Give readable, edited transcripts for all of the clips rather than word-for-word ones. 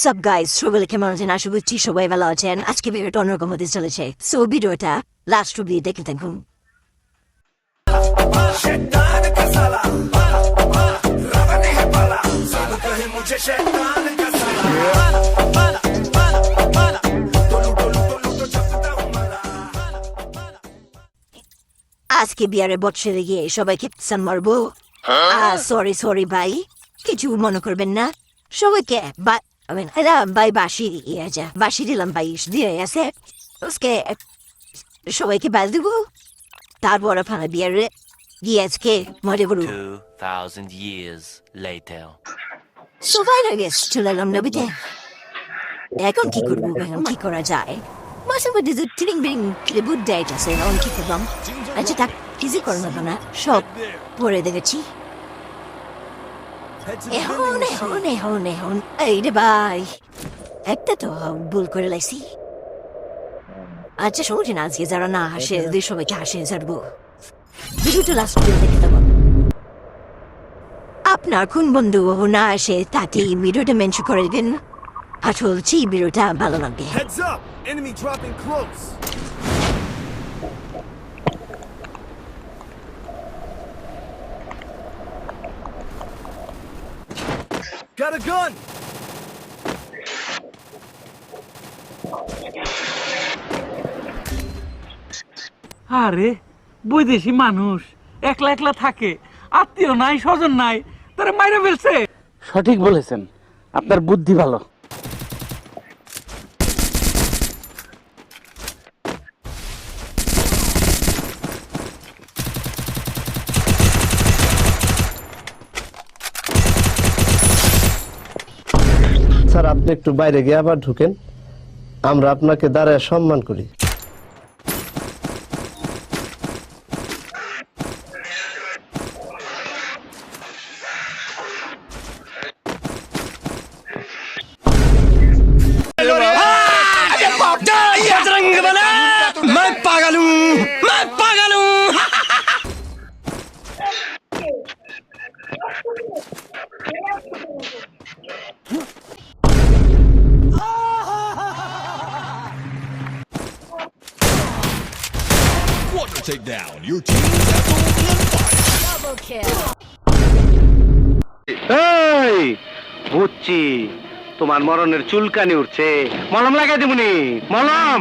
সব গাইস সবাই কেমন আছেন? আশা করছি সবাই ভালো আছেন। আজকে ভিডিওটা অন্যরকম হতে চলেছে, সো ভিডিওটা লাস্ট অব্দি দেখে থাকুন। আজকে বিয়ারে বৎসরে গিয়ে সবাইকে সান মারবো। সরি সরি ভাই, কিছু মনে করবেন না। সবাইকে ভাই বাসি দিলাম ভাই দিয়ে আছে। সবাইকে বাস দিব, তারপর আপনার বিয়ারে গিয়ে আজকে মজা করুন। 2,000 years later. সবাই আগে চলে এলাম নবীতে। এখন কি করবো, এখন কি করা যায়? মাঝে মধ্যে যে ট্রিং বিং বুট ডাইট আছে, এখন কি করলাম? আচ্ছা থাক, কিছু করার মতো না, সব পরে দেখেছি। এখন এই রে ভাই, একটা তো ভুল করে লাইছি। আচ্ছা শুনছি না, আজকে যারা না হাসে দুই সবাইকে হাসে ছাড়বো। ভিডিওটা লাস্ট দেখে দেবো। আপনার কোন বন্ধু না আসে তাকে ভিডিওটা মেনশন করে দিন। আসলছি ভিডিওটা ভালো লাগবে। Heads up! Enemy dropping close! Got a gun! আরে বৈদেশি মানুষ একলা একলা থাকে, আত্মীয় নাই স্বজন নাই, তারা মাইরা ফেলছে। সঠিক বলেছেন, আপনার বুদ্ধি ভালো। স্যার আপনি একটু বাইরে গিয়ে আবার ঢুকেন, আমরা আপনাকে দাঁড়ায় সম্মান করি। Quadra takedown. Your team is absolutely on fire. Double kill. এই বুঝছি, তোমার মরণের চুলকানি উঠছে, মলম লাগাই দেবনি, মলম।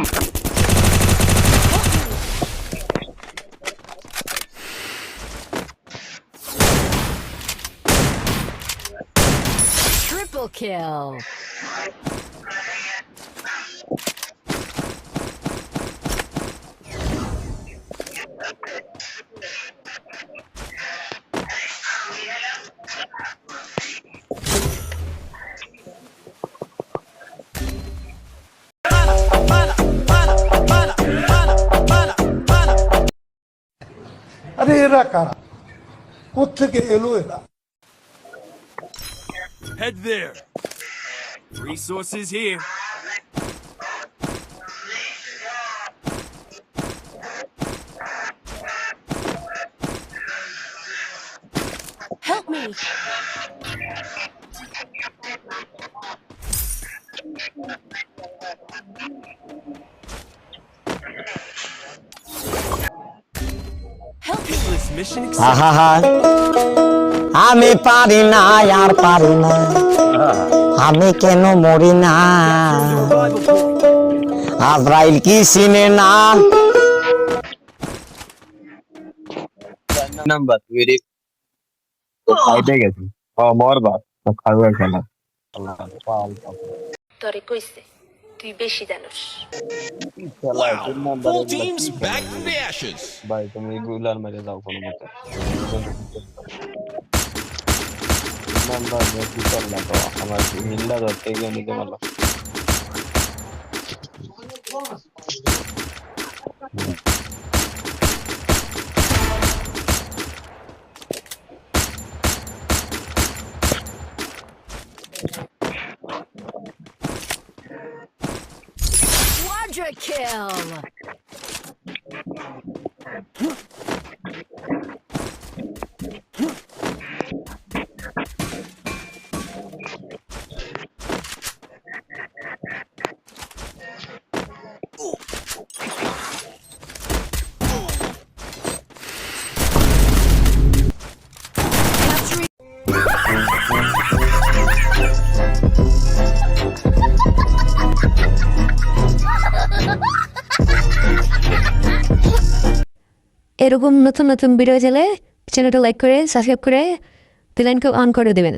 Triple kill. আরে এরা কারা, কোত্থেকে এলো এরা? Head there. Resources here. Help me. This mission আহা আমি পারি না আর পারি না, আমি কেন মরি না, আজরাইল কি চিনে না। নাম্বার তুই খাইতে গেছি মরবা খাওয়া খেলা তোরে কইছে তুই বেশি জানোস। full teams back from the ashes. ভাই তুমি গুলার মেরে যাও কোনো মতে নাম্বার কি করলা তো আমার মিল্লা ধরতে গিয়ে নিতে পারলো। Quadra kill. এরকম নতুন নতুন ভিডিও চাইলে চ্যানেলটা লাইক করে সাবস্ক্রাইব করে বেল আইকনকে অন করে দেবেন।